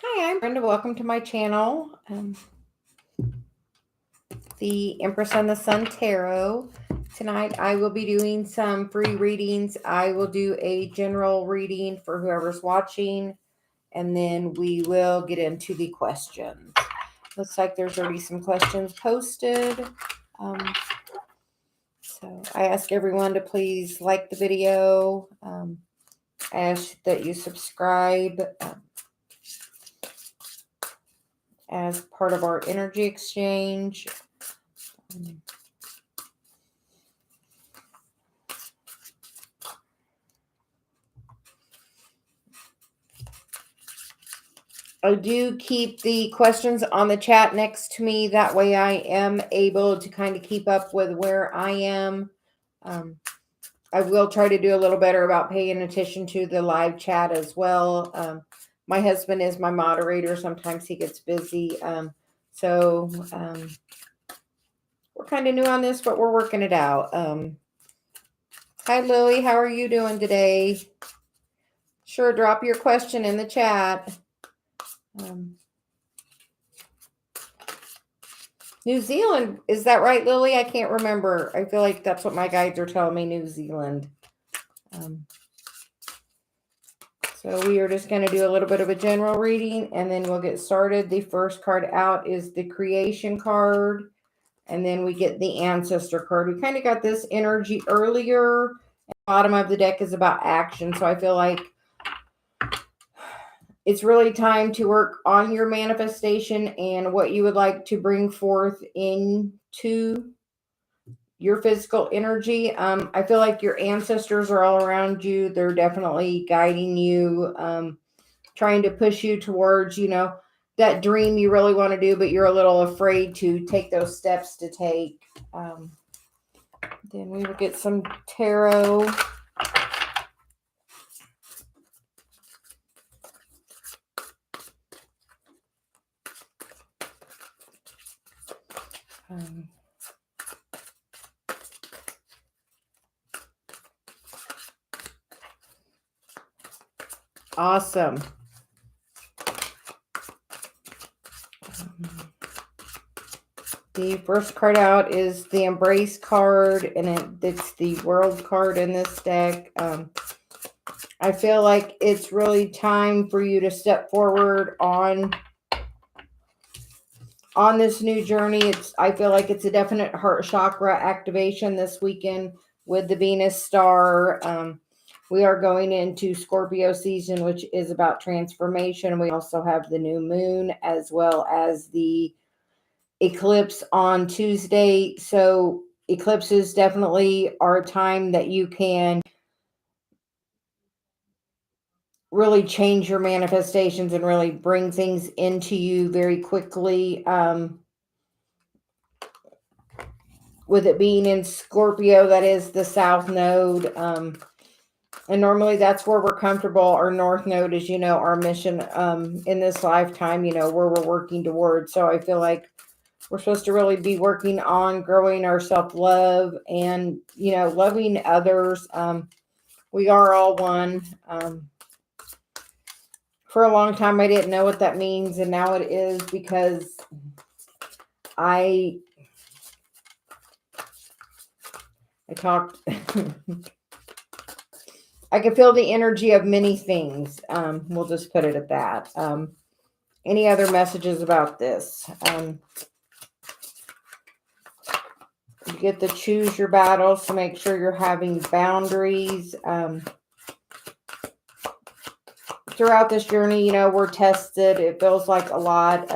Hi, I'm Brenda. Welcome to my channel, the Empress and the Sun Tarot. Tonight I will be doing some free readings. I will do a general reading for whoever's watching, and then we will get into the questions. Looks like there's already some questions posted. So I ask everyone to please like the video. I ask that you subscribe. As part of our energy exchange. I do keep the questions on the chat next to me. That way I am able to kind of keep up with where I am. I will try to do a little better about paying attention to the live chat as well. My husband is my moderator. Sometimes he gets busy. So we're kind of new on this, but we're working it out. Hi, Lily. How are you doing today? Sure, drop your question in the chat. New Zealand, is that right, Lily? I can't remember. I feel like that's what my guides are telling me, New Zealand. So we are just going to do a little bit of a general reading, and then we'll get started. The first card out is the Creation card, and then we get the Ancestor card. We kind of got this energy earlier. The bottom of the deck is about action, so I feel like it's really time to work on your manifestation and what you would like to bring forth into your physical energy. I feel like your ancestors are all around you. They're definitely guiding you, trying to push you towards, that dream you really want to do, but you're a little afraid to take those steps to take. Then we will get some tarot. Awesome. The first card out is the Embrace card, and it's the World card in this deck. I feel like it's really time for you to step forward on this new journey. I feel like it's a definite heart chakra activation this weekend with the Venus star. We are going into Scorpio season, which is about transformation. We also have the new moon as well as the eclipse on Tuesday. So eclipses definitely are a time that you can really change your manifestations and really bring things into you very quickly. With it being in Scorpio, that is the South Node. And normally that's where we're comfortable. Our North Node is, our mission in this lifetime, where we're working towards. So I feel like we're supposed to really be working on growing our self-love and, loving others. We are all one. For a long time, I didn't know what that means. And now it is, because I talked, I can feel the energy of many things. We'll just put it at that. Any other messages about this? You get to choose your battles, so make sure you're having boundaries. Throughout this journey, we're tested. It feels like a lot.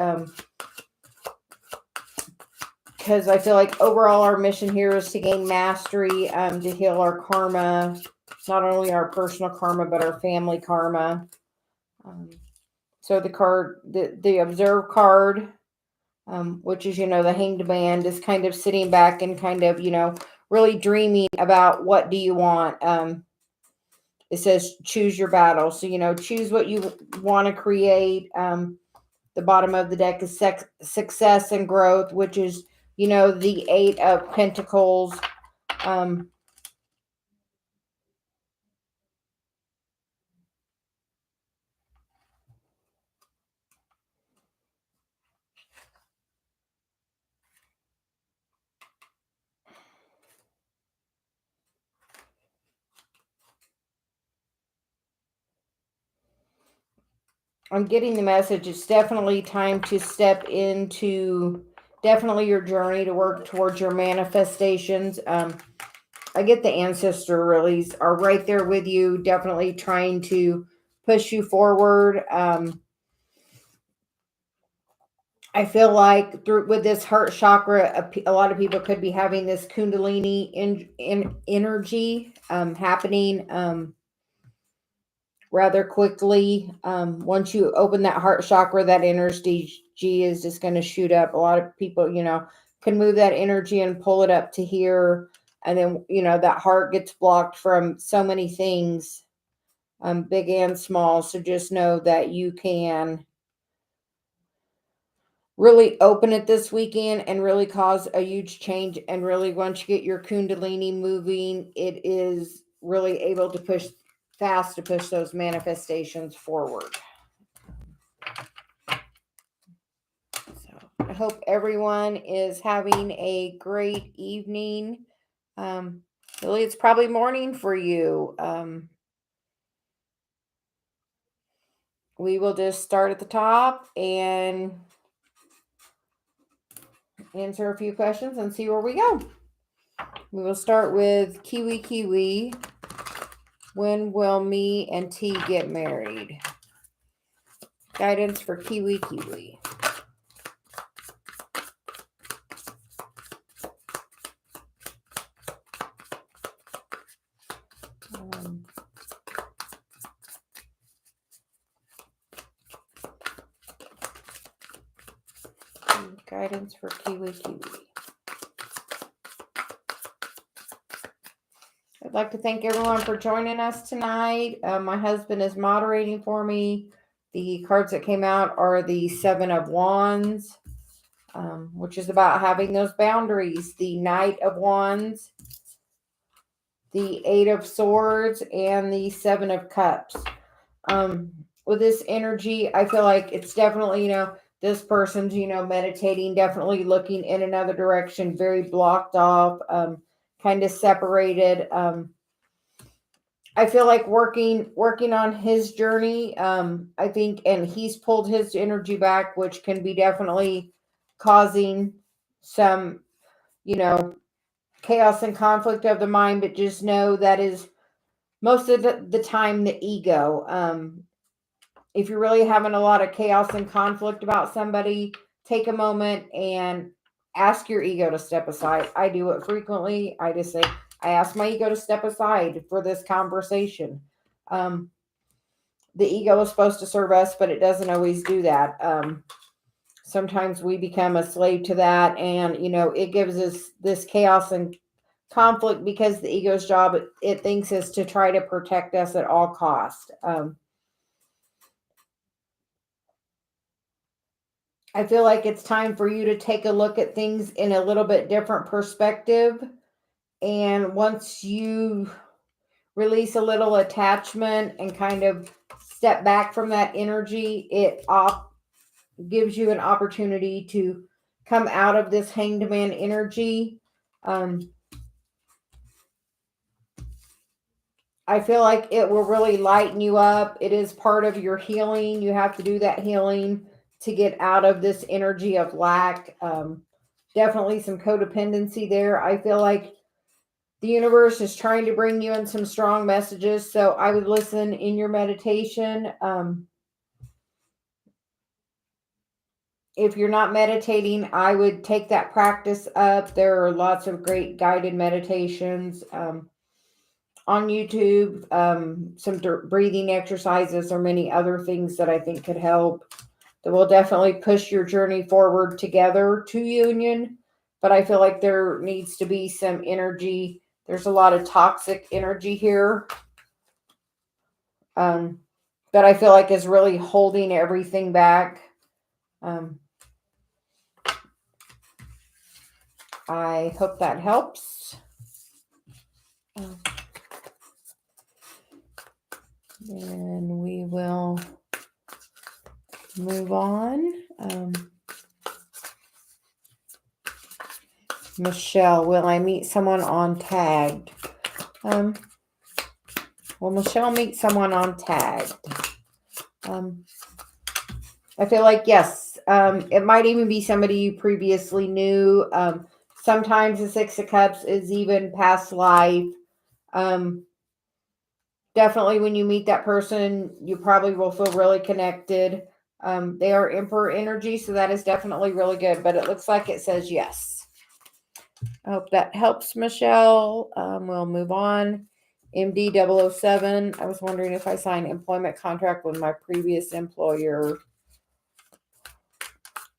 Because I feel like overall our mission here is to gain mastery, to heal our karma, not only our personal karma, but our family karma. So the card, the Observe card, which is, the Hanged Man, is kind of sitting back and kind of, really dreaming about what do you want. It says choose your battle. So, choose what you want to create. The bottom of the deck is success and growth, which is, the Eight of Pentacles. I'm getting the message. It's definitely time to step into definitely your journey to work towards your manifestations. I get the ancestor release are right there with you, definitely trying to push you forward. I feel like through with this heart chakra, a lot of people could be having this kundalini in energy happening rather quickly. Once you open that heart chakra, that energy is just going to shoot up. A lot of people, can move that energy and pull it up to here. And then, that heart gets blocked from so many things, big and small. So just know that you can really open it this weekend and really cause a huge change. And really, once you get your kundalini moving, it is really able to push fast to push those manifestations forward. So I hope everyone is having a great evening. Lily, it's probably morning for you. We will just start at the top and answer a few questions and see where we go. We will start with Kiwi. When will me and T get married? Guidance for Kiwi. Guidance for Kiwi. I'd like to thank everyone for joining us tonight. My husband is moderating for me. The cards that came out are the Seven of Wands, which is about having those boundaries. The Knight of Wands, the Eight of Swords, and the Seven of Cups. With this energy, I feel like it's definitely, this person's, meditating, definitely looking in another direction, very blocked off, kind of separated. I feel like working on his journey. I think, and he's pulled his energy back, which can be definitely causing some, chaos and conflict of the mind. But just know that is most of the time the ego. If you're really having a lot of chaos and conflict about somebody, take a moment and ask your ego to step aside. I do it frequently. I just say, I ask my ego to step aside for this conversation. The ego is supposed to serve us, but it doesn't always do that. Sometimes we become a slave to that, and it gives us this chaos and conflict because the ego's job, it thinks, is to try to protect us at all cost. I feel like it's time for you to take a look at things in a little bit different perspective. And once you release a little attachment and kind of step back from that energy, it gives you an opportunity to come out of this hanged man energy. I feel like it will really lighten you up. It is part of your healing. You have to do that healing to get out of this energy of lack. Definitely some codependency there. I feel like the universe is trying to bring you in some strong messages. So I would listen in your meditation. If you're not meditating, I would take that practice up. There are lots of great guided meditations on YouTube, some breathing exercises, or many other things that I think could help. That will definitely push your journey forward together to union. But I feel like there needs to be some energy. There's a lot of toxic energy here that I feel like is really holding everything back. I hope that helps. And we will move on. Michelle, will I meet someone on Tagged? Will Michelle meet someone on Tagged? I feel like, yes, it might even be somebody you previously knew. Sometimes the Six of Cups is even past life. Um, Definitely when you meet that person, you probably will feel really connected. They are Emperor energy, so that is definitely really good, but it looks like it says yes. I hope that helps, Michelle. We'll move on. MD 007. I was wondering if I signed employment contract with my previous employer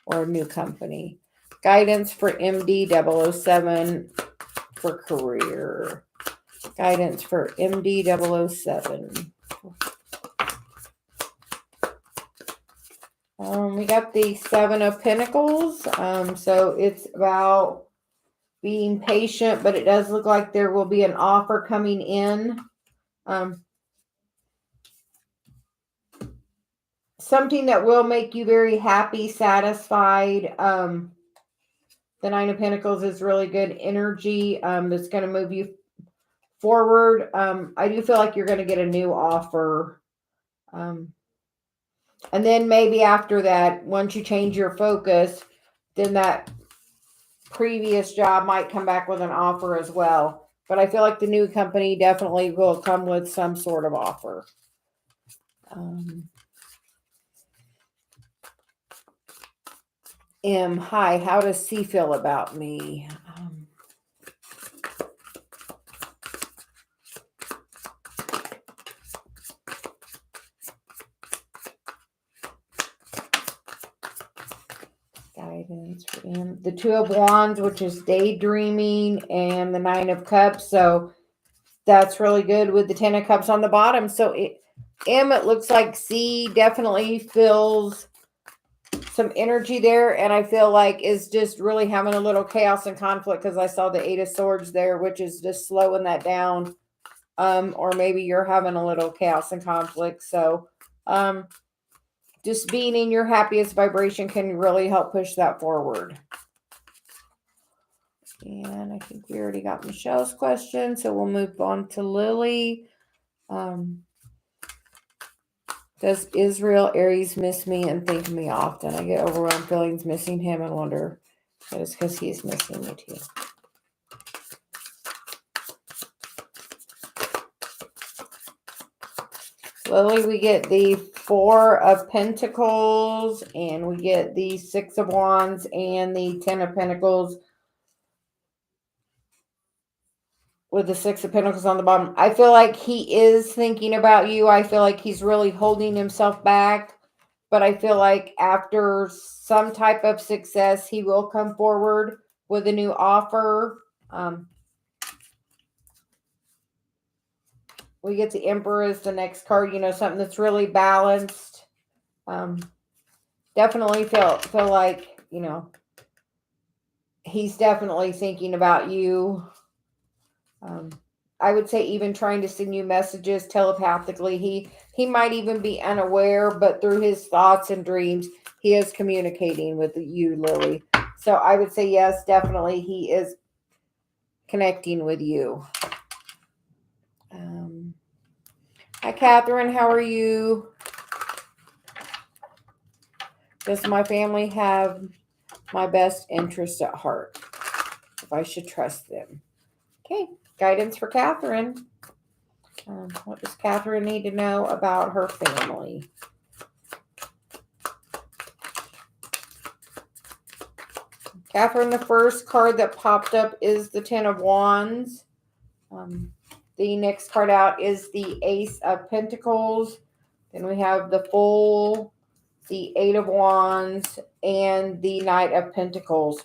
or a new company. Guidance for MD 007 for career. Guidance for MD 007. We got the Seven of Pentacles. So it's about being patient, but it does look like there will be an offer coming in. Something that will make you very happy, satisfied. The Nine of Pentacles is really good energy. That's going to move you forward. I do feel like you're going to get a new offer. And then maybe after that, once you change your focus, then that previous job might come back with an offer as well. But I feel like the new company definitely will come with some sort of offer. Hi, how does C feel about me? Guidance for him. The Two of Wands, which is daydreaming, and the Nine of Cups. So that's really good with the Ten of Cups on the bottom. So it looks like C definitely feels some energy there, and I feel like is just really having a little chaos and conflict because I saw the Eight of Swords there, which is just slowing that down. Or maybe you're having a little chaos and conflict. So just being in your happiest vibration can really help push that forward. And I think we already got Michelle's question, so we'll move on to Lily. Does Israel Aries miss me and think of me often? I get overwhelmed feelings missing him and wonder if it's because he's missing me too. Lily, we get the Four of Pentacles, and we get the Six of Wands and the Ten of Pentacles with the Six of Pentacles on the bottom. I feel like he is thinking about you. I feel like he's really holding himself back. But I feel like after some type of success, he will come forward with a new offer. We get the Emperor as the next card, something that's really balanced. Definitely feel like, he's definitely thinking about you. I would say even trying to send you messages telepathically. He might even be unaware, but through his thoughts and dreams, he is communicating with you, Lily. So I would say yes, definitely he is connecting with you. Hi, Catherine. How are you? Does my family have my best interest at heart? If I should trust them. Okay, guidance for Catherine. What does Catherine need to know about her family? Catherine, the first card that popped up is the Ten of Wands. The next card out is the Ace of Pentacles. Then we have the Fool, the Eight of Wands, and the Knight of Pentacles.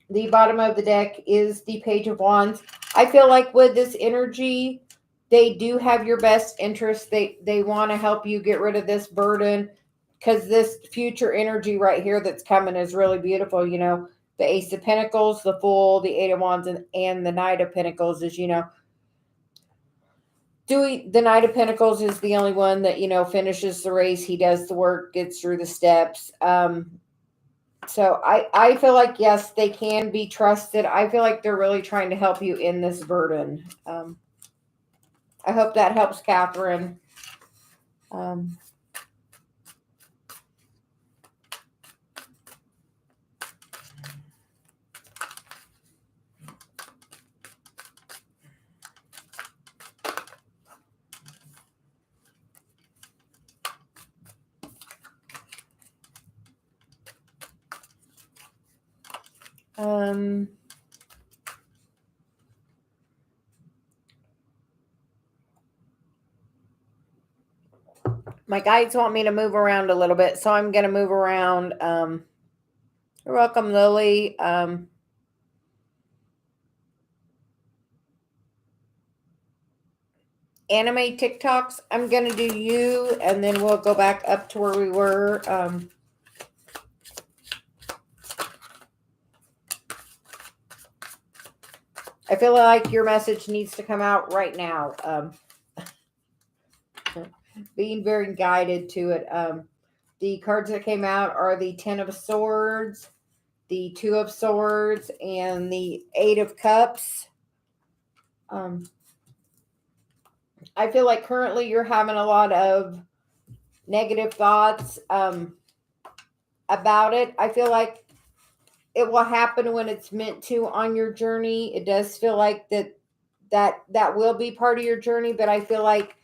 The bottom of the deck is the Page of Wands. I feel like with this energy, they do have your best interest. They want to help you get rid of this burden, because this future energy right here that's coming is really beautiful. The Ace of Pentacles, the Fool, the Eight of Wands, and the Knight of Pentacles is, doing the Knight of Pentacles is the only one that, finishes the race. He does the work, gets through the steps. So I feel like, yes, they can be trusted. I feel like they're really trying to help you in this burden. I hope that helps, Catherine. Um, um, my guides want me to move around a little bit, so I'm going to move around. You're welcome, Lily. Anime TikToks, I'm going to do you, and then we'll go back up to where we were. I feel like your message needs to come out right now. Being very guided to it. The cards that came out are the Ten of Swords, the Two of Swords, and the Eight of Cups. I feel like currently you're having a lot of negative thoughts about it. I feel like it will happen when it's meant to on your journey. It does feel like that will be part of your journey, but I feel like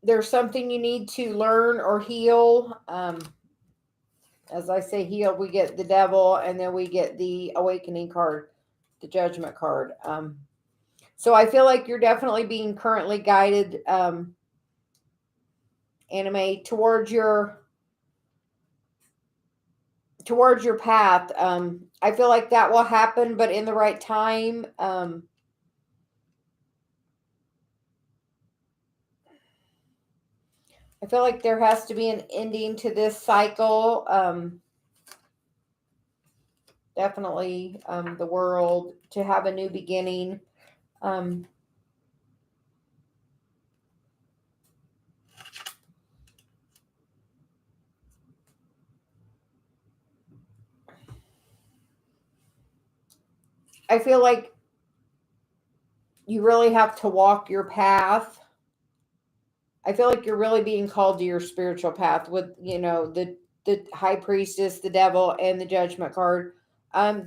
there's something you need to learn or heal. As I say heal, we get the devil, and then we get the awakening card, the judgment card. So I feel like you're definitely being currently guided, anime, towards your path. I feel like that will happen, but in the right time. I feel like there has to be an ending to this cycle. Definitely, the world to have a new beginning. I feel like you really have to walk your path. I feel like you're really being called to your spiritual path with, the high priestess, the devil, and the judgment card.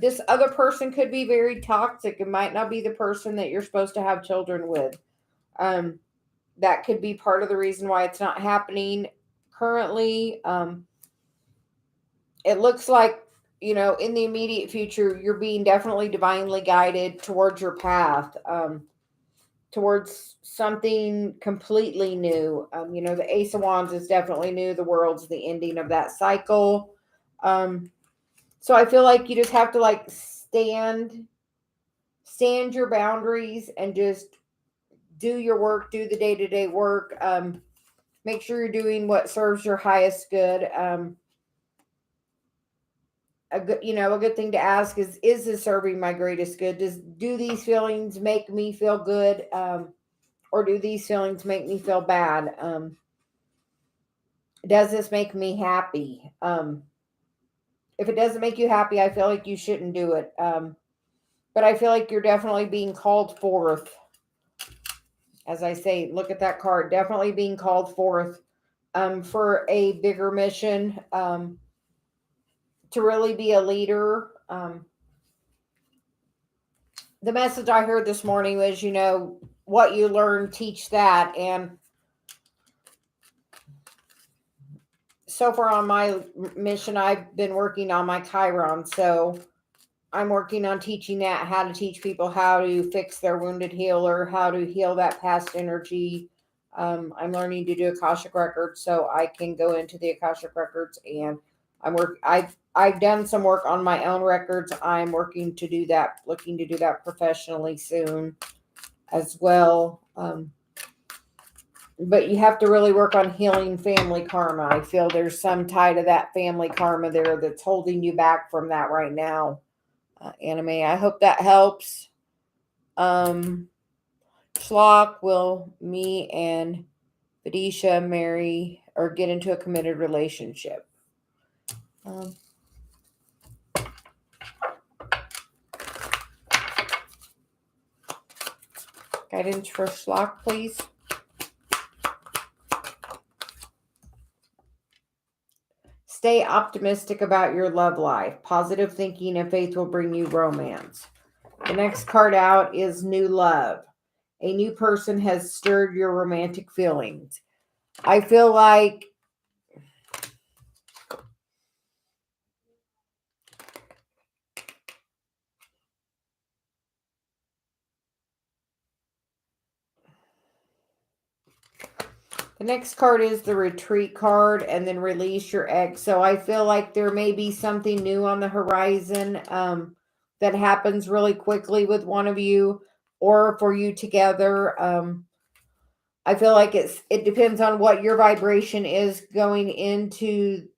This other person could be very toxic. It might not be the person that you're supposed to have children with. That could be part of the reason why it's not happening currently. It looks like, in the immediate future, you're being definitely divinely guided towards your path. Towards something completely new. The Ace of Wands is definitely new. The World's the ending of that cycle. So I feel like you just have to like stand your boundaries and just do your work, do the day-to-day work. Make sure you're doing what serves your highest good. A good thing to ask is this serving my greatest good? Do these feelings make me feel good? Or do these feelings make me feel bad? Does this make me happy? If it doesn't make you happy, I feel like you shouldn't do it. But I feel like you're definitely being called forth. As I say, look at that card. Definitely being called forth for a bigger mission, to really be a leader. The message I heard this morning was, what you learn, teach that. And so far on my mission, I've been working on my Chiron. So I'm working on teaching that, how to teach people how to fix their wounded healer, how to heal that past energy. I'm learning to do Akashic records, so I can go into the Akashic records, and I've done some work on my own records. I'm working to do that, looking to do that professionally soon as well. But you have to really work on healing family karma. I feel there's some tie to that family karma there that's holding you back from that right now. Anime. I hope that helps. Schlock, will me and Vidisha marry or get into a committed relationship? Guidance for Schlock, please. Stay optimistic about your love life. Positive thinking and faith will bring you romance. The next card out is new love. A new person has stirred your romantic feelings. I feel like the next card is the retreat card, and then release your ex. So I feel like there may be something new on the horizon that happens really quickly with one of you or for you together. I feel like it depends on what your vibration is going into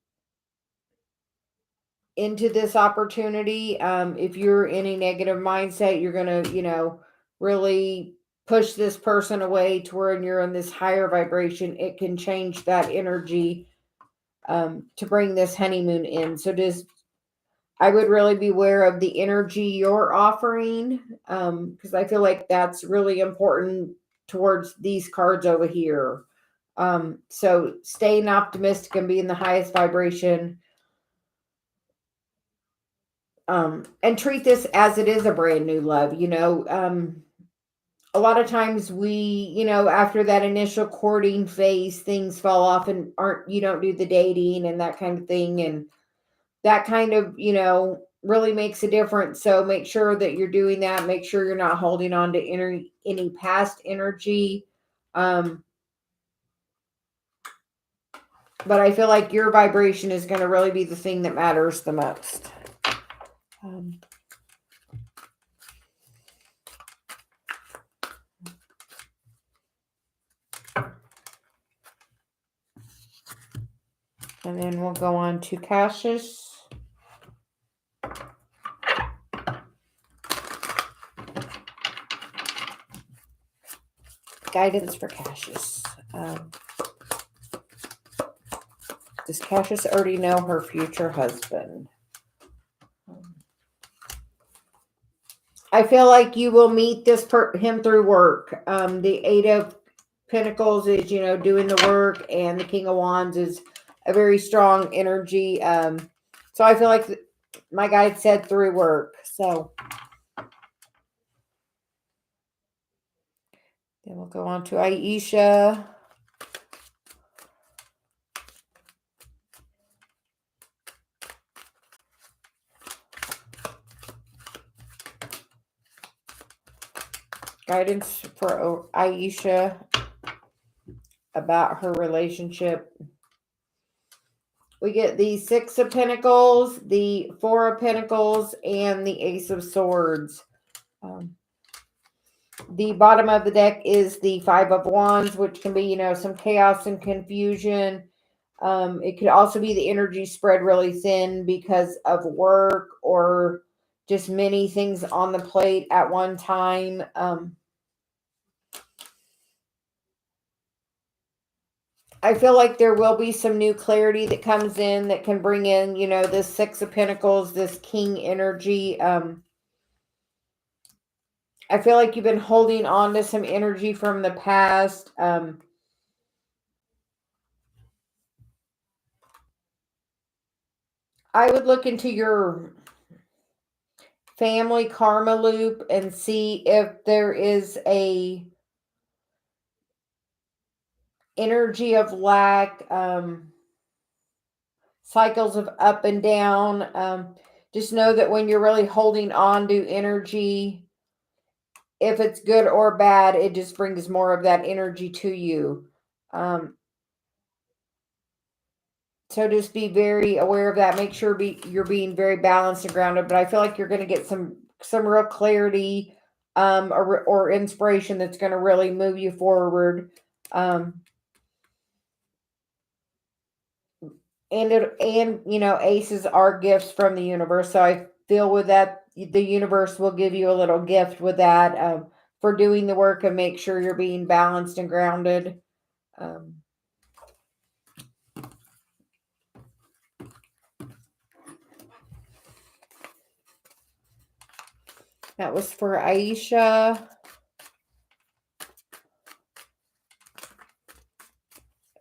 this opportunity. If you're in a negative mindset, you're gonna, really push this person away to where you're in this higher vibration. It can change that energy to bring this honeymoon in. So just I would really be aware of the energy you're offering, because I feel like that's really important towards these cards over here. So staying optimistic and being the highest vibration, and treat this as it is a brand new love. A lot of times after that initial courting phase, things fall off and you don't do the dating and that kind of thing. And that kind of, really makes a difference. So make sure that you're doing that. Make sure you're not holding on to any past energy. But I feel like your vibration is going to really be the thing that matters the most. And then we'll go on to Cassius. Guidance for Cassius. Does Cassius already know her future husband? I feel like you will meet him through work. The Eight of Pentacles is, doing the work, and the King of Wands is a very strong energy. So I feel like my guide said through work. So then we'll go on to Aisha. Guidance for Aisha about her relationship. We get the Six of Pentacles, the Four of Pentacles, and the Ace of Swords. The bottom of the deck is the Five of Wands, which can be, some chaos and confusion. It could also be the energy spread really thin because of work or just many things on the plate at one time. I feel like there will be some new clarity that comes in that can bring in, this Six of Pentacles, this King energy. I feel like you've been holding on to some energy from the past. I would look into your family karma loop and see if there is a energy of lack, cycles of up and down. Just know that when you're really holding on to energy, if it's good or bad, it just brings more of that energy to you. So just be very aware of that. Make sure you're being very balanced and grounded. But I feel like you're going to get some real clarity or inspiration that's going to really move you forward. Aces are gifts from the universe. So I feel with that, the universe will give you a little gift with that for doing the work and make sure you're being balanced and grounded. That was for Aisha.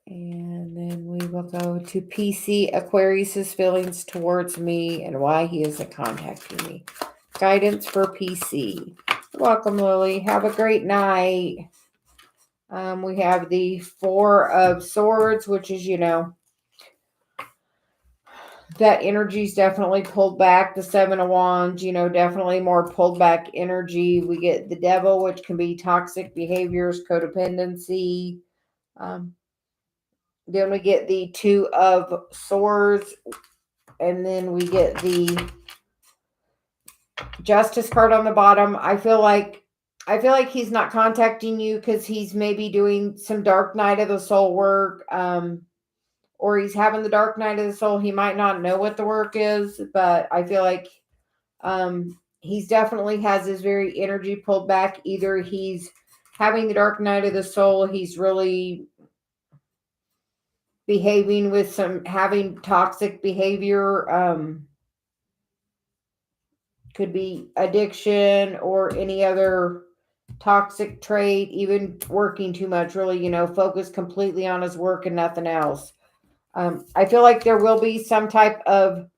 And then we will go to to PC Aquarius's feelings towards me and why he isn't contacting me. Guidance for PC. Welcome, Lily. Have a great night. We have the Four of Swords, which is, that energy's definitely pulled back. The Seven of Wands, definitely more pulled back energy. We get the Devil, which can be toxic behaviors, codependency. Then we get the Two of Swords, and then we get the Justice card on the bottom. I feel like he's not contacting you because he's maybe doing some dark night of the soul work. Or he's having the dark night of the soul. He might not know what the work is, but I feel like he's definitely has his very energy pulled back. Either he's having the dark night of the soul, he's really behaving with having toxic behavior. Could be addiction or any other toxic trait, even working too much, really, focus completely on his work and nothing else. I feel like there will be some type of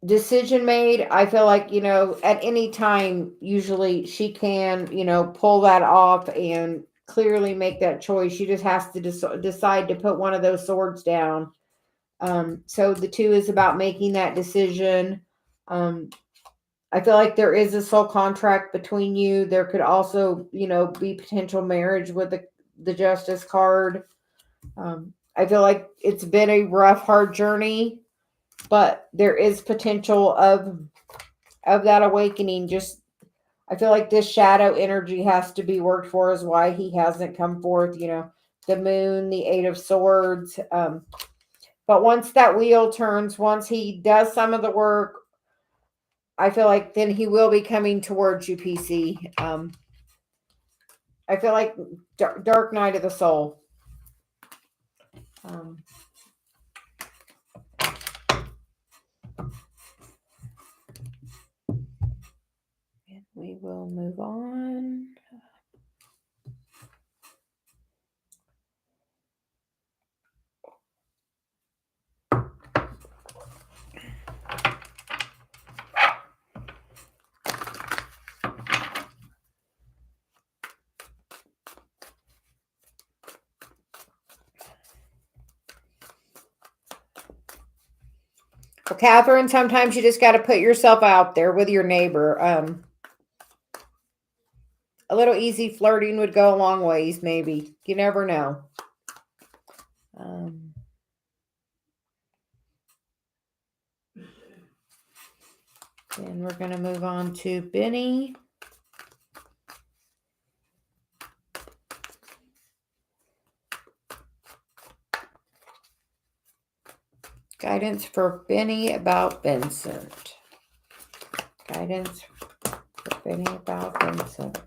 decision made. I feel like, at any time, usually she can, pull that off and clearly make that choice. She just has to decide to put one of those swords down. So the Two is about making that decision. I feel like there is a soul contract between you. There could also, be potential marriage with the Justice card. I feel like it's been a rough, hard journey, but there is potential of that awakening. Just, I feel like this shadow energy has to be worked for, is why he hasn't come forth. The Moon, the Eight of Swords. But once that wheel turns, once he does some of the work, I feel like then he will be coming towards you, PC. I feel like dark night of the soul. And we will move on. Well, Catherine, sometimes you just got to put yourself out there with your neighbor. A little easy flirting would go a long ways, maybe. You never know. Then we're going to move on to Benny. Guidance for Benny about Vincent. Guidance for Benny about Vincent.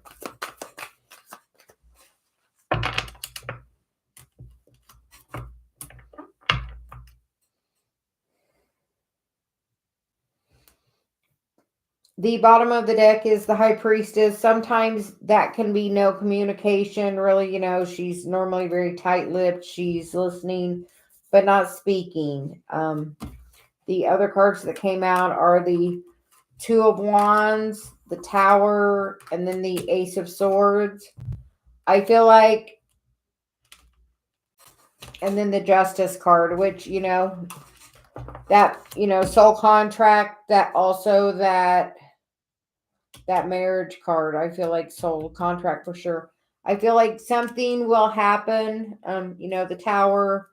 The bottom of the deck is the High Priestess. Sometimes that can be no communication. Really, she's normally very tight-lipped. She's listening, but not speaking. The other cards that came out are the Two of Wands, the Tower, and then the Ace of Swords. I feel like, and then the Justice card, which, that, soul contract, that also that marriage card. I feel like soul contract for sure. I feel like something will happen. The Tower.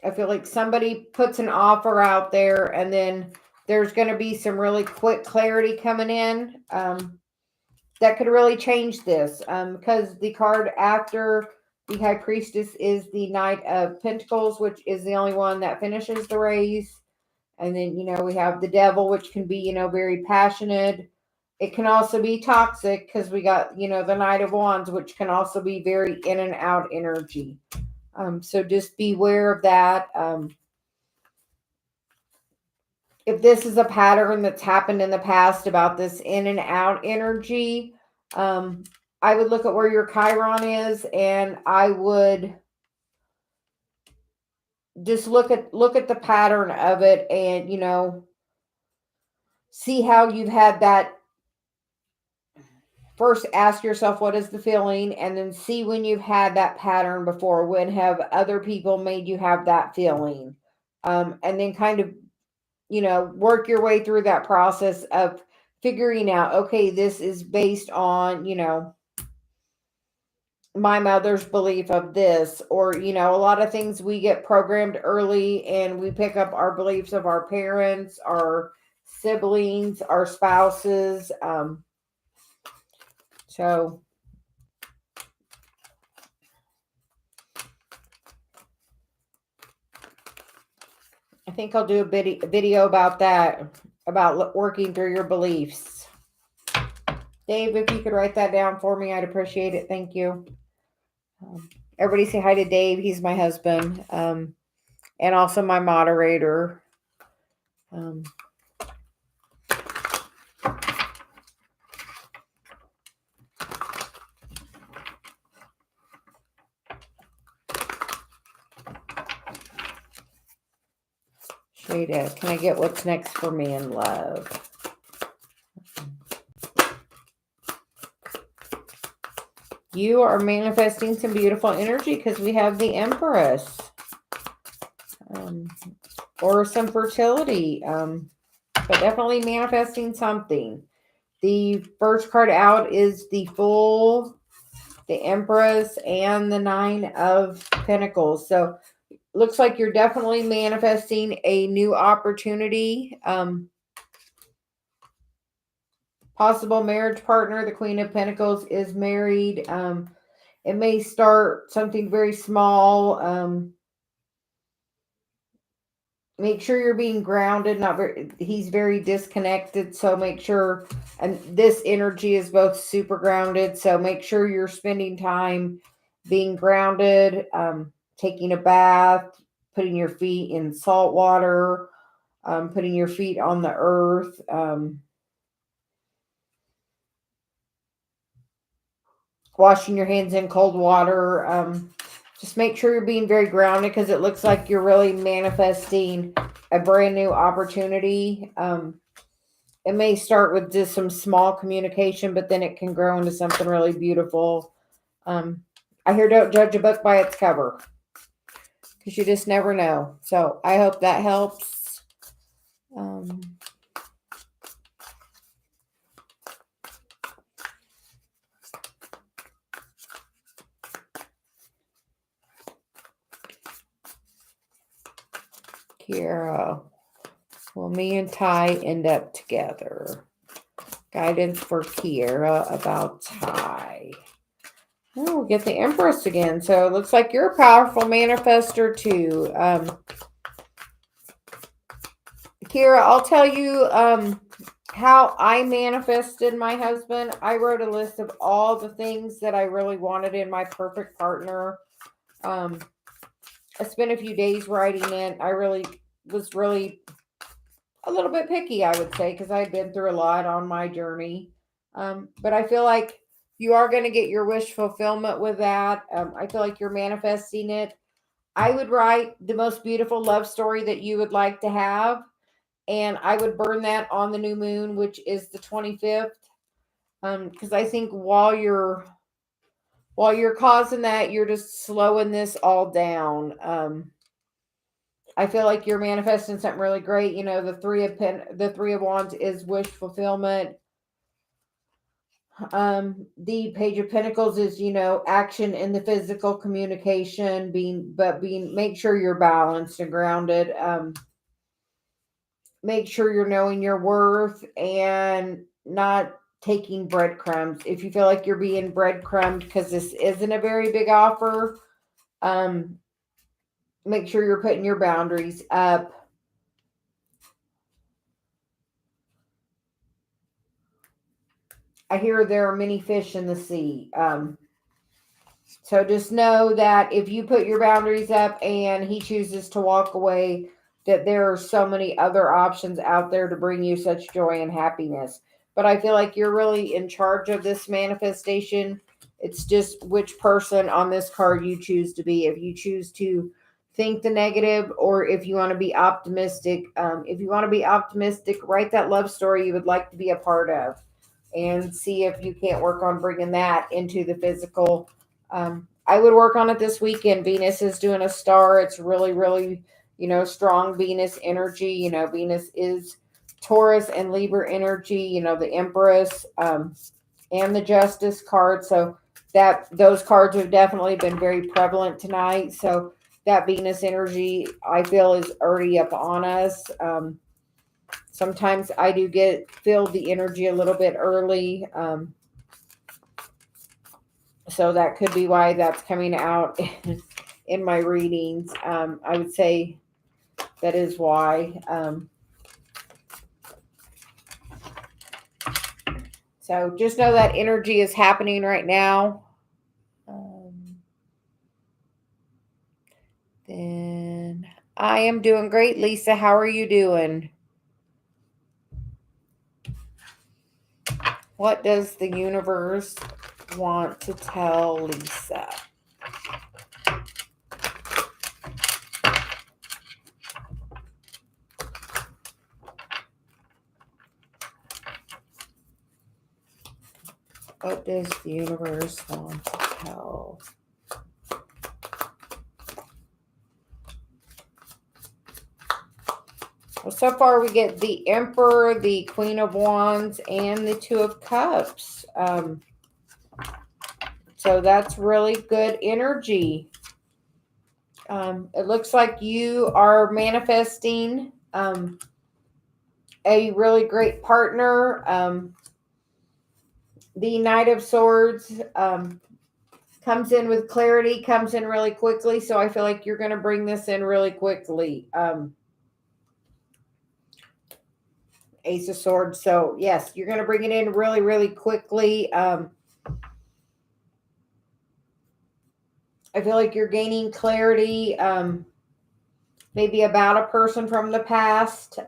I feel like somebody puts an offer out there, and then there's going to be some really quick clarity coming in that could really change this. Because the card after the High Priestess is the Knight of Pentacles, which is the only one that finishes the race. And then, we have the Devil, which can be, very passionate. It can also be toxic because we got, the Knight of Wands, which can also be very in and out energy. So just beware of that. If this is a pattern that's happened in the past about this in and out energy, I would look at where your Chiron is, and I would just look at the pattern of it, and see how you've had that. First, ask yourself, what is the feeling? And then see when you've had that pattern before. When have other people made you have that feeling? And then kind of, work your way through that process of figuring out, okay, this is based on, my mother's belief of this, or, a lot of things we get programmed early and we pick up our beliefs of our parents, our siblings, our spouses. So I think I'll do a video about that, about working through your beliefs. Dave, if you could write that down for me, I'd appreciate it. Thank you. Everybody say hi to Dave. He's my husband, and also my moderator. Shada, can I get what's next for me in love? You are manifesting some beautiful energy because we have the Empress. Or some fertility. But definitely manifesting something. The first card out is the Fool, the Empress, and the Nine of Pentacles. So looks like you're definitely manifesting a new opportunity. Possible marriage partner. The Queen of Pentacles is married. It may start something very small. Make sure you're being grounded. He's very disconnected. So make sure, and this energy is both super grounded. So make sure you're spending time being grounded, taking a bath, putting your feet in salt water, putting your feet on the earth. Washing your hands in cold water. Just make sure you're being very grounded because it looks like you're really manifesting a brand new opportunity. It may start with just some small communication, but then it can grow into something really beautiful. I hear don't judge a book by its cover because you just never know. So I hope that helps. Kiera, will me and Ty end up together? Guidance for Kiera about Ty. Oh, we'll get the Empress again. So it looks like you're a powerful manifester too. Kiera, I'll tell you how I manifested my husband. I wrote a list of all the things that I really wanted in my perfect partner. I spent a few days writing it. I was a little bit picky, I would say, because I had been through a lot on my journey. But I feel like you are going to get your wish fulfillment with that. I feel like you're manifesting it. I would write the most beautiful love story that you would like to have, and I would burn that on the new moon, which is the 25th. Because I think while you're causing that, you're just slowing this all down. I feel like you're manifesting something really great. The Three of Wands is wish fulfillment. The Page of Pentacles is, action in the physical communication, make sure you're balanced and grounded. Make sure you're knowing your worth and not taking breadcrumbs. If you feel like you're being breadcrumbed because this isn't a very big offer, make sure you're putting your boundaries up. I hear there are many fish in the sea. So just know that if you put your boundaries up and he chooses to walk away, that there are so many other options out there to bring you such joy and happiness. But I feel like you're really in charge of this manifestation. It's just which person on this card you choose to be. If you choose to think the negative, or if you want to be optimistic. If you want to be optimistic, write that love story you would like to be a part of, and see if you can't work on bringing that into the physical. I would work on it this weekend. Venus is doing a star. It's really, really, strong Venus energy. Venus is Taurus and Libra energy, the Empress, and the Justice card. So that those cards have definitely been very prevalent tonight. So that Venus energy, I feel, is already up on us. Sometimes I do feel the energy a little bit early. So that could be why that's coming out in my readings. I would say that is why. So just know that energy is happening right now. Then I am doing great, Lisa. How are you doing? What does the universe want to tell Lisa? What does the universe want to tell? Well, so far we get the Emperor, the Queen of Wands, and the Two of Cups. So that's really good energy. It looks like you are manifesting a really great partner. The Knight of Swords comes in with clarity, comes in really quickly. So I feel like you're going to bring this in really quickly. Ace of Swords. So yes, you're going to bring it in really, really quickly. I feel like you're gaining clarity, maybe about a person from the past.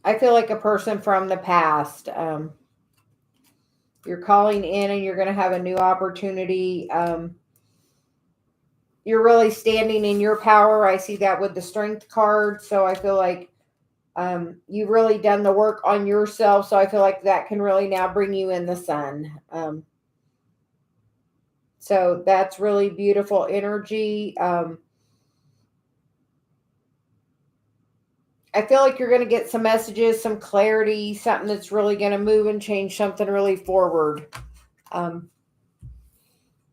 I feel like a person from the past. You're calling in and you're going to have a new opportunity. You're really standing in your power. I see that with the Strength card. So I feel like you've really done the work on yourself. So I feel like that can really now bring you in the sun. So that's really beautiful energy. I feel like you're going to get some messages, some clarity, something that's really going to move and change something really forward.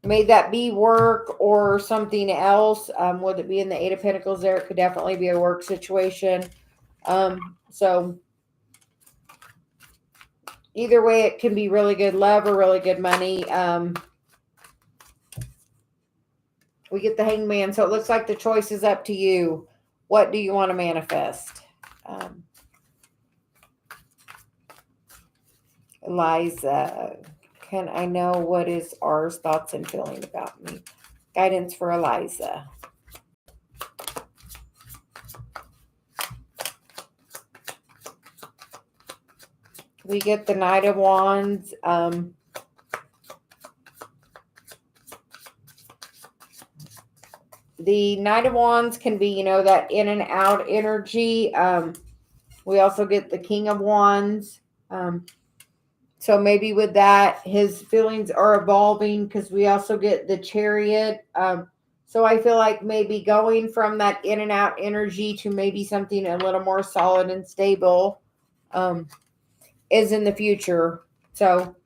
May that be work or something else. Would it be in the Eight of Pentacles there? It could definitely be a work situation. So either way, it can be really good love or really good money. We get the Hangman. So it looks like the choice is up to you. What do you want to manifest? Eliza, can I know what is ours thoughts and feeling about me? Guidance for Eliza. We get the Knight of Wands. The Knight of Wands can be, that in and out energy. We also get the King of Wands. So maybe with that, his feelings are evolving, because we also get the Chariot. So I feel like maybe going from that in and out energy to maybe something a little more solid and stable is in the future. So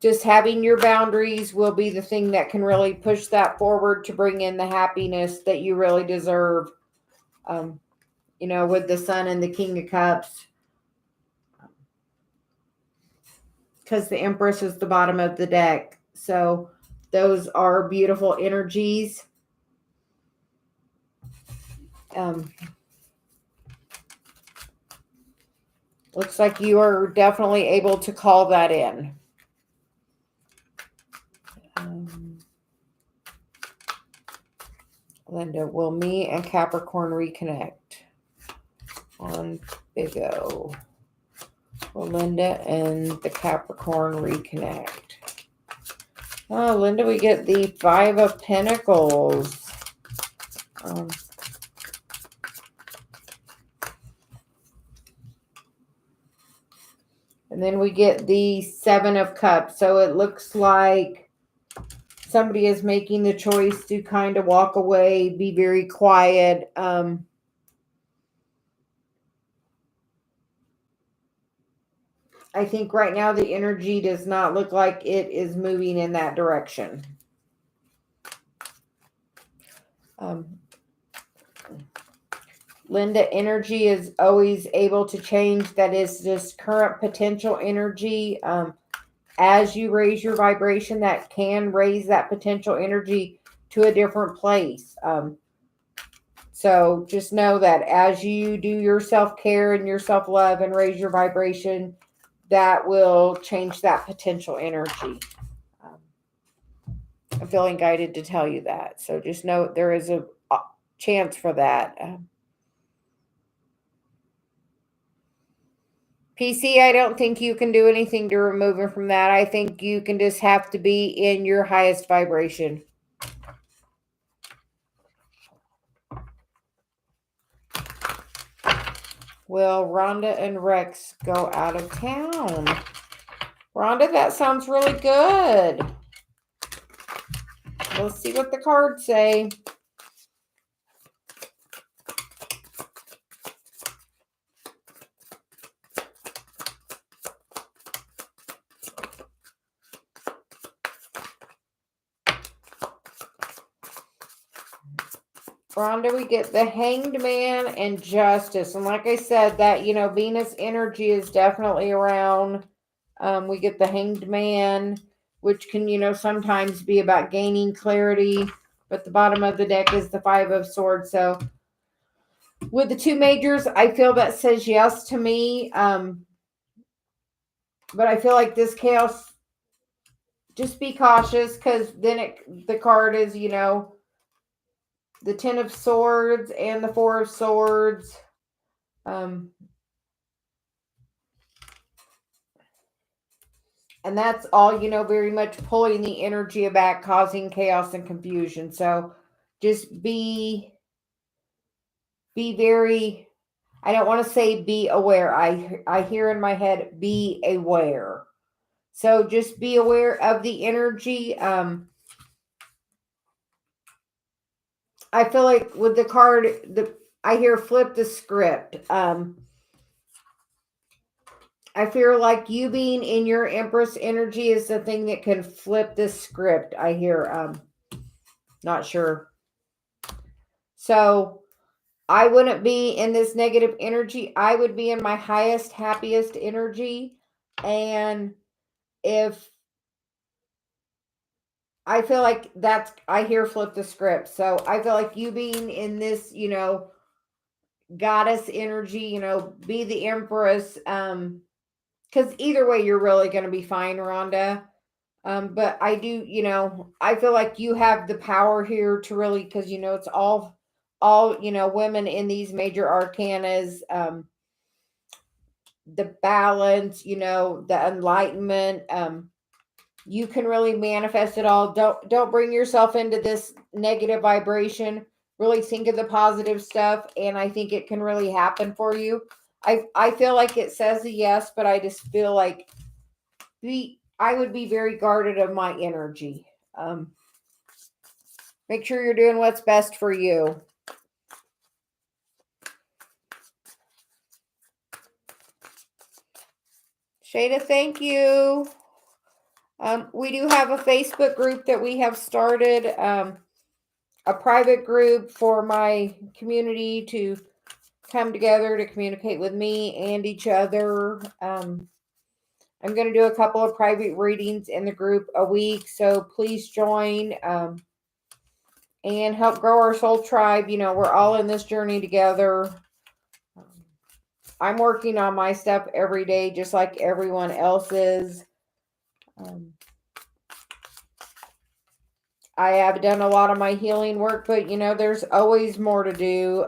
just having your boundaries will be the thing that can really push that forward to bring in the happiness that you really deserve. With the Sun and the King of Cups. Because the Empress is the bottom of the deck. So those are beautiful energies. Looks like you are definitely able to call that in. Linda, will me and Capricorn reconnect? on Big O. Will Linda and the Capricorn reconnect? Oh, Linda, we get the Five of Pentacles. And then we get the Seven of Cups. So it looks like somebody is making the choice to kind of walk away, be very quiet. I think right now the energy does not look like it is moving in that direction. Linda, energy is always able to change. That is just current potential energy. As you raise your vibration, that can raise that potential energy to a different place. So just know that as you do your self-care and your self-love and raise your vibration, that will change that potential energy. I'm feeling guided to tell you that. So just know there is a chance for that. PC, I don't think you can do anything to remove it from that. I think you can just have to be in your highest vibration. Will Rhonda and Rex go out of town? Rhonda, that sounds really good. Let's see what the cards say. Rhonda, we get the Hanged Man and Justice. And like I said, that, Venus energy is definitely around. We get the Hanged Man, which can, sometimes be about gaining clarity. But the bottom of the deck is the Five of Swords. So with the two majors, I feel that says yes to me. But I feel like this chaos, just be cautious, because then the card is, the Ten of Swords and the Four of Swords. And that's all, very much pulling the energy back, causing chaos and confusion. So just be very, I don't want to say be aware. I hear in my head, be aware. So just be aware of the energy. I feel like with the card, I hear flip the script. I feel like you being in your Empress energy is the thing that can flip this script. I hear, not sure. So I wouldn't be in this negative energy. I would be in my highest, happiest energy. And if I feel like I hear flip the script. So I feel like you being in this, goddess energy, be the Empress. Because either way, you're really going to be fine, Rhonda. But I do, I feel like you have the power here to really, because, it's all, women in these major arcanas, the balance, the enlightenment, you can really manifest it all. Don't bring yourself into this negative vibration. Really think of the positive stuff, and I think it can really happen for you. I feel like it says a yes, but I just feel like I would be very guarded of my energy. Make sure you're doing what's best for you. Shada, thank you. We do have a Facebook group that we have started, a private group for my community to come together to communicate with me and each other. I'm going to do a couple of private readings in the group a week, so please join and help grow our soul tribe. We're all in this journey together. I'm working on my stuff every day, just like everyone else is. I have done a lot of my healing work, but there's always more to do.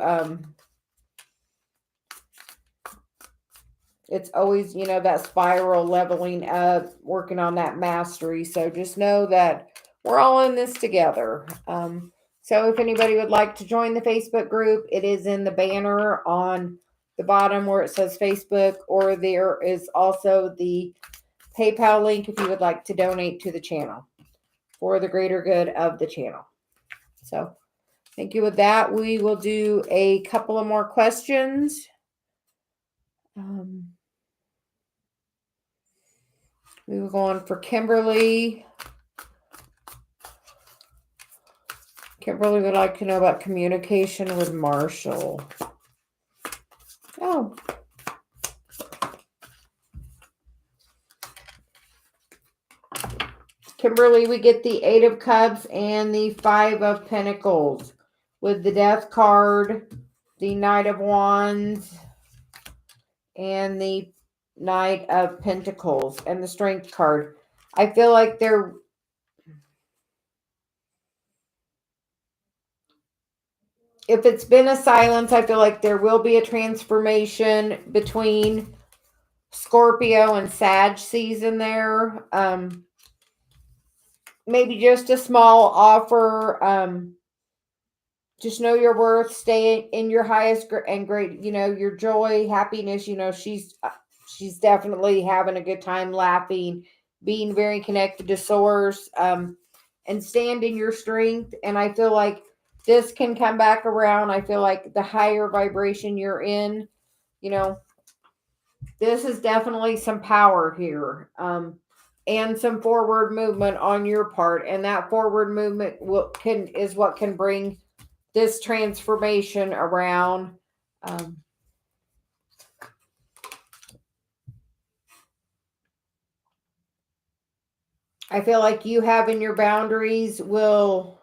it's always, that spiral leveling up, working on that mastery. So just know that we're all in this together. So if anybody would like to join the Facebook group, it is in the banner on the bottom where it says Facebook, or there is also the PayPal link if you would like to donate to the channel for the greater good of the channel. So thank you. With that, we will do a couple of more questions. We will go on for Kimberly. Kimberly would like to know about communication with Marshall. Oh. Kimberly, we get the 8 of Cups and the 5 of Pentacles with the Death card, the Knight of Wands, and the Knight of Pentacles and the Strength card. I feel like if it's been a silence, I feel like there will be a transformation between Scorpio and Sag season there. Maybe just a small offer. Just know your worth, stay in your highest and great, your joy, happiness. She's definitely having a good time, laughing, being very connected to source, and stand in your strength. And I feel like this can come back around. I feel like the higher vibration you're in, this is definitely some power here. And some forward movement on your part. And that forward movement is what can bring this transformation around. I feel like you having your boundaries will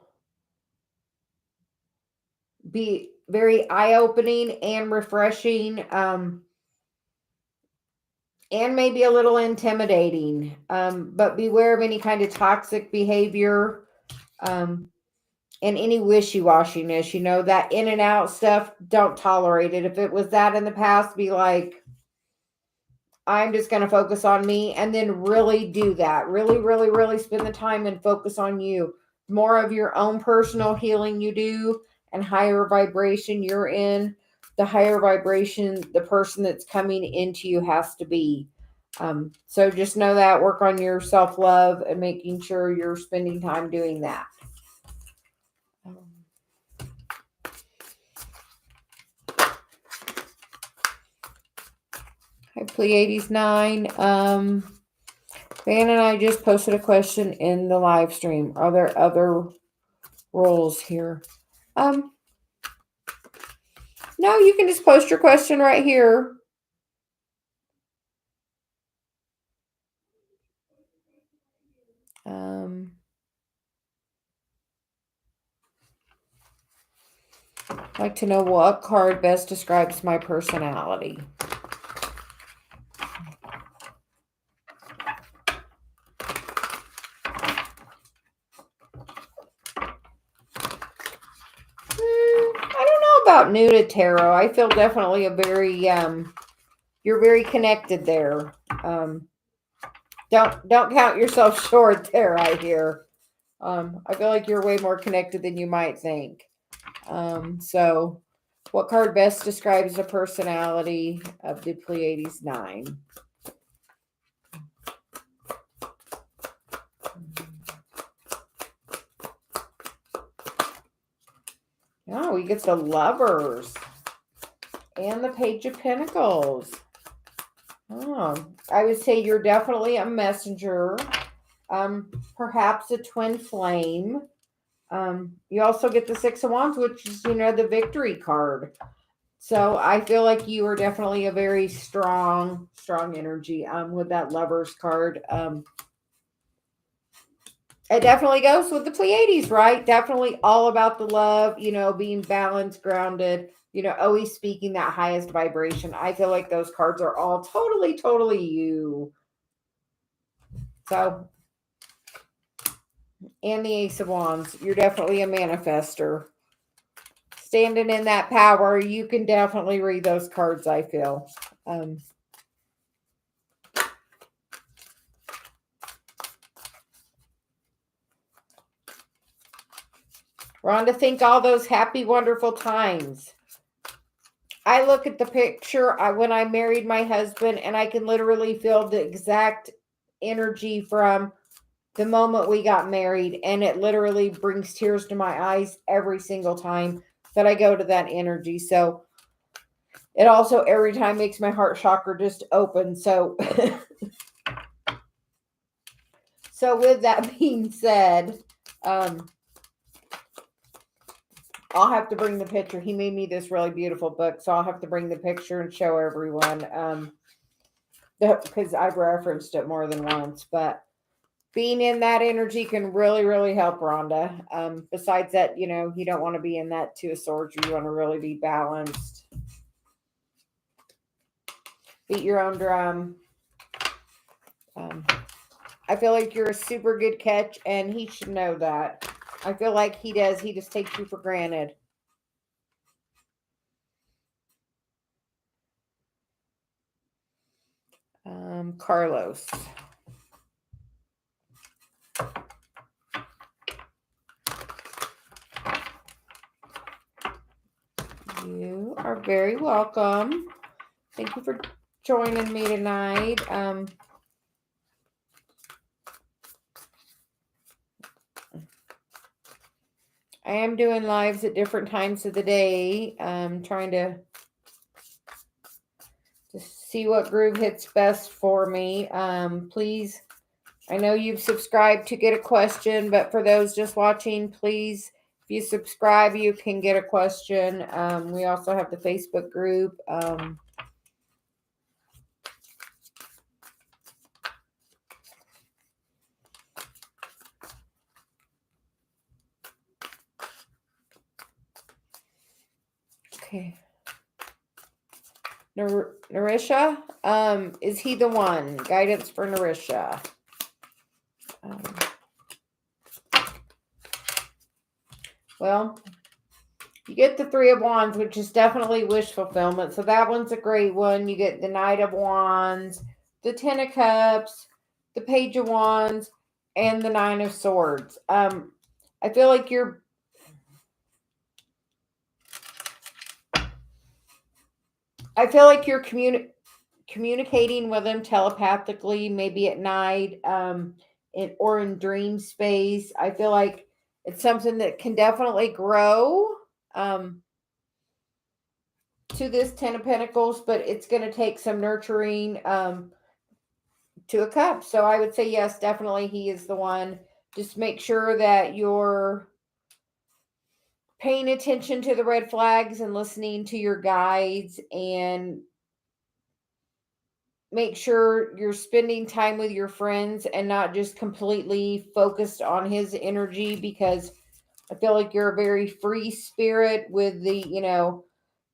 be very eye-opening and refreshing, and maybe a little intimidating. But beware of any kind of toxic behavior, and any wishy-washiness. That in and out stuff, don't tolerate it. If it was that in the past, be like, I'm just going to focus on me, and then really do that. Really, really, really spend the time and focus on you. More of your own personal healing you do, and higher vibration you're in, the higher vibration the person that's coming into you has to be. So just know that. Work on your self-love and making sure you're spending time doing that. Hi, Pleiades 9. Van and I just posted a question in the live stream. Are there other roles here? No, you can just post your question right here. I'd like to know what card best describes my personality. I don't know about new to tarot. I feel definitely a very you're very connected there. Don't count yourself short there, I hear. I feel like you're way more connected than you might think. So what card best describes the personality of the Pleiades 9? Oh, we get the Lovers and the Page of Pentacles. Oh, I would say you're definitely a messenger, perhaps a twin flame. You also get the Six of Wands, which is, the victory card. So I feel like you are definitely a very strong energy with that Lovers card. It definitely goes with the Pleiades, right? Definitely all about the love, being balanced, grounded, always speaking that highest vibration. I feel like those cards are all totally you. So, and the Ace of Wands, you're definitely a manifester. Standing in that power, you can definitely read those cards, I feel. Rhonda, think all those happy, wonderful times. I look at the picture when I married my husband, and I can literally feel the exact energy from the moment we got married, and it literally brings tears to my eyes every single time that I go to that energy. So it also every time makes my heart chakra just open. So so with that being said, I'll have to bring the picture. He made me this really beautiful book, so I'll have to bring the picture and show everyone because I've referenced it more than once. But being in that energy can really, really help, Rhonda. Besides that, you don't want to be in that Two of Swords. You want to really be balanced. Beat your own drum. I feel like you're a super good catch, and he should know that. I feel like he does. He just takes you for granted. Carlos. You are very welcome. Thank you for joining me tonight. I am doing lives at different times of the day. Trying to see what groove hits best for me. Please, I know you've subscribed to get a question, but for those just watching, please, if you subscribe, you can get a question. We also have the Facebook group. Okay. Narisha, is he the one? Guidance for Narisha. Well, you get the Three of Wands, which is definitely wish fulfillment. So that one's a great one. You get the Knight of Wands, the Ten of Cups, the Page of Wands, and the Nine of Swords. I feel like you're communicating with them telepathically, maybe at night, or in dream space. I feel like it's something that can definitely grow to this Ten of Pentacles, but it's going to take some nurturing to a cup. So I would say yes, definitely he is the one. Just make sure that you're paying attention to the red flags and listening to your guides, and make sure you're spending time with your friends and not just completely focused on his energy, because I feel like you're a very free spirit with the,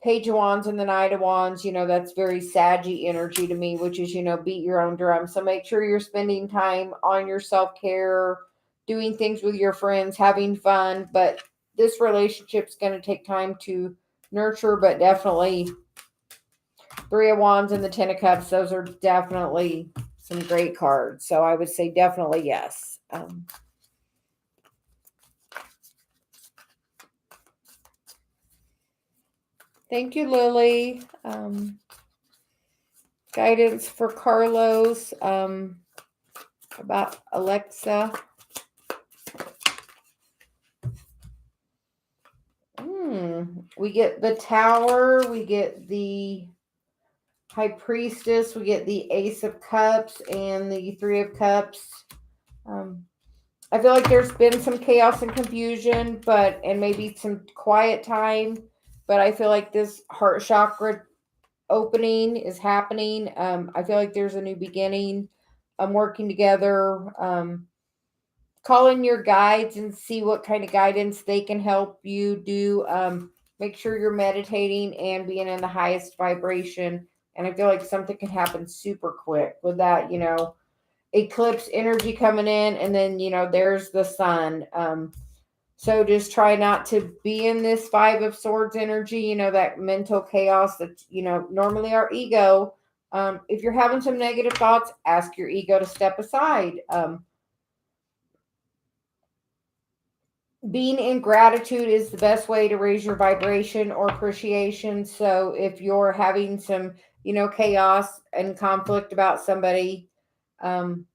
Page of Wands and the Knight of Wands. That's very saggy energy to me, which is, beat your own drum. So make sure you're spending time on your self-care, doing things with your friends, having fun. But this relationship's going to take time to nurture, but definitely Three of Wands and the Ten of Cups, those are definitely some great cards. So I would say definitely yes. Thank you, Lily. Guidance for Carlos about Alexa. We get the Tower. We get the High Priestess. We get the Ace of Cups and the Three of Cups. I feel like there's been some chaos and confusion, and maybe some quiet time. But I feel like this heart chakra opening is happening. I feel like there's a new beginning. Working together. Call in your guides and see what kind of guidance they can help you do. Make sure you're meditating and being in the highest vibration. And I feel like something can happen super quick with that, eclipse energy coming in, and then, there's the sun. So just try not to be in this Five of Swords energy, that mental chaos that, normally our ego. If you're having some negative thoughts, ask your ego to step aside. being in gratitude is the best way to raise your vibration or appreciation. So if you're having some, chaos and conflict about somebody, um,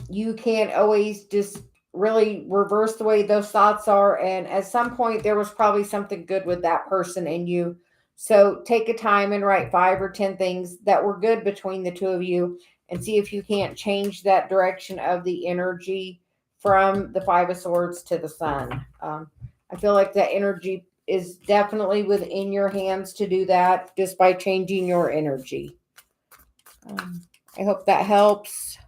you can't always just really reverse the way those thoughts are. And at some point, there was probably something good with that person and you. So take a time and write 5 or 10 things that were good between the two of you and see if you can't change that direction of the energy from the Five of Swords to the Sun. I feel like that energy is definitely within your hands to do that just by changing your energy. I hope that helps.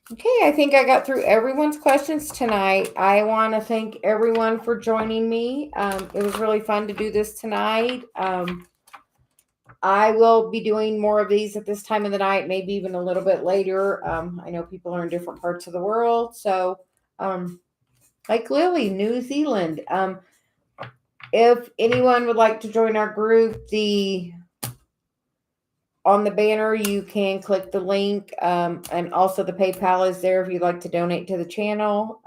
Okay, I think I got through everyone's questions tonight. I want to thank everyone for joining me. It was really fun to do this tonight. I will be doing more of these at this time of the night, maybe even a little bit later. I know people are in different parts of the world. So, like Lily, New Zealand. If anyone would like to join our group, on the banner, you can click the link, and also the PayPal is there if you'd like to donate to the channel.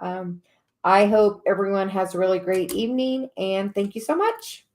I hope everyone has a really great evening, and thank you so much.